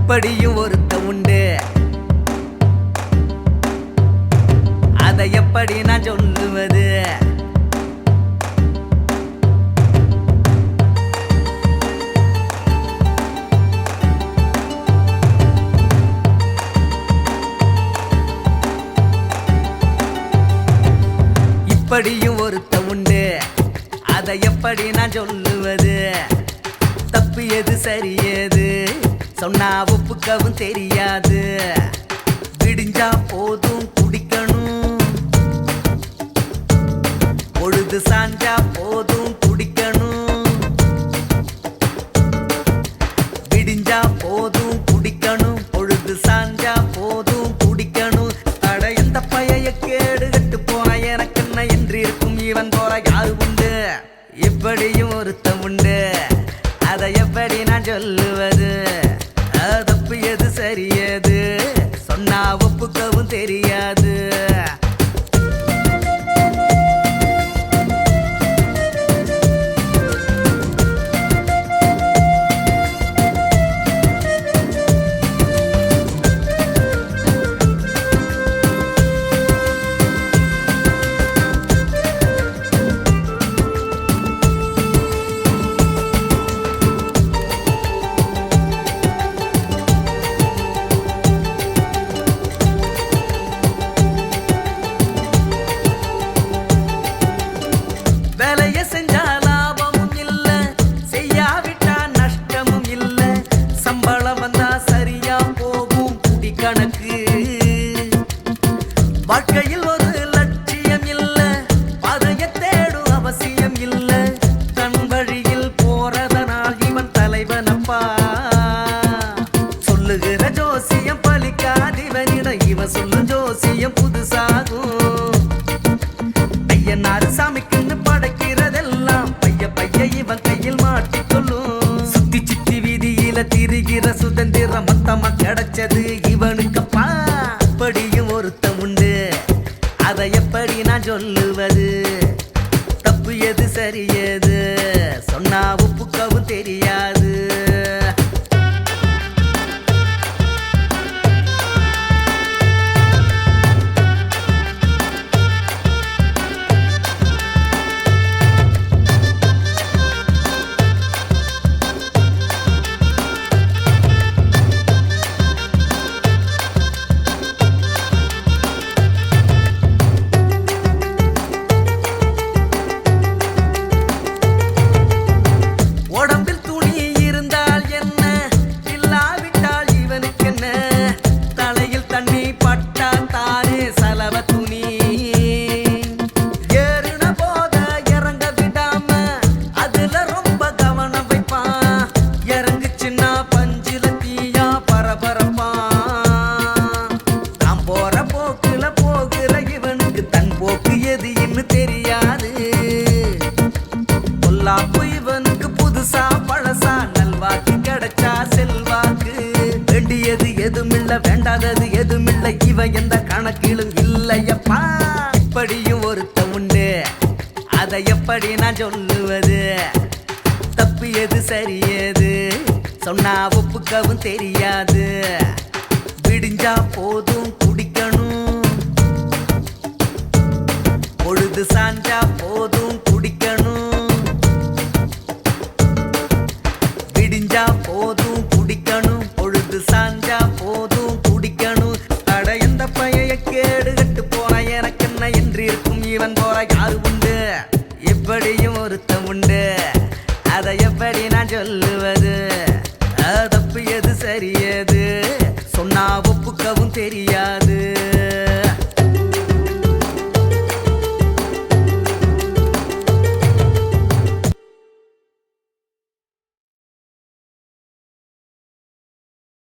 இப்படியும் ஒருத்த உண்டு, அதை எப்படி நான் சொல்லுவது? இப்படியும் ஒருத்த உண்டு, அதை எப்படி நான் சொல்லுவது? தப்பு எது சரி எது சொன்னா ஒப்புக்கவும் தெரியாது. விடிஞ்சா போதும் குடிக்கணும், பொழுது சாஞ்சா போதும் குடிக்கணும். விடிஞ்சா போதும் குடிக்கணும், பொழுது சாஞ்சா போதும் குடிக்கணும். அட எந்த பைய கேடு கட்டு போன எனக்கு என்ன என்று இருக்கும் இவன் போல யாரு உண்டு? இப்படியும் ஒருத்த உண்டு, அதை எப்படி நான் சொல்லுவது? தப்பு எது சரி எது சொன்னா ஒப்புக்கவும் தெரியாது. வேலைய செஞ்சா லாபமும் இல்ல, செய்யாவிட்டா நஷ்டமும் இல்ல. சம்பளம் வந்தா சரியா போகும் குடி கணக்கு. வாழ்க்கையில் ஒரு லட்சியம் இல்ல, பதைய தேடும் அவசியம் இல்ல. தன் வழியில் போறதனால் இவன் தலைவனப்பா. சொல்லுகிற ஜோசியம் பலிக்காதிவனிடம் இவன் சொல்லும் ஜோசியம் புதுசாகும். ஐயனாரு சாமிக்குன்னு படைக்கிறதெல்லாம் பைய பைய இவன் கையில் மாட்டிக்கொள்ளும். சுத்தி சித்தி வீதியில திரிகிற சுதந்திரம் மொத்தமா கிடைச்சது இவனுக்கப்பா. இப்படியும் ஒருத்த உண்டு, அதை எப்படி நான் சொல்லுவது? தப்பு எது சரி எது சொன்னா ஒப்புக்கவும் தெரியாது. உடம்பில் துணி இருந்தால் என்ன, இல்லாவிட்டால் இவனுக்கு என்ன? தலையில் தண்ணி பட்டா தானே சலவ துணி. ஏறுன போத இறங்க விடாம அதுல ரொம்ப கவனம் வைப்பான். இறங்குச்சுன்னா பஞ்சில தீயா பரபரப்பான். தான் போற போக்குல போகிற இவனுக்கு தன் போக்கு எது இன்னும் தெரியாது. பொல்லாப்பு இவனுக்கு புதுசா பழசா, நல்வாக்கு கிடைச்சா செல்வாக்கு. வேண்டியது எதுமில்ல, வேண்டாதது எதுமில்ல, இவன் எந்த கணக்கிலும் இல்லையப்பா. இப்படியும் ஒருத்த உண்டு, அதை எப்படி நான் சொல்லுவது? தப்பு எது சரி எது சொன்னா ஒப்புக்கவும் தெரியாது. விடிஞ்சா போதும் குடிக்கணும், பொழுது சாஞ்சா போதும் குடிக்கணும். விடிஞ்சா போதும் குடிக்கணும், பொழுது சாஞ்சா போதும் குடிக்கணும். அட எந்த பைய கேடு கட்டு போன எனக்கு என்ன என்று இருக்கும் இவன் போல யாரு உண்டு? இப்படியும் ஒருத்த உண்டு, அதை எப்படி நான் சொல்லுவது? தப்பு எது சரி எது சொன்னா ஒப்புக்கவும் தெரியும்.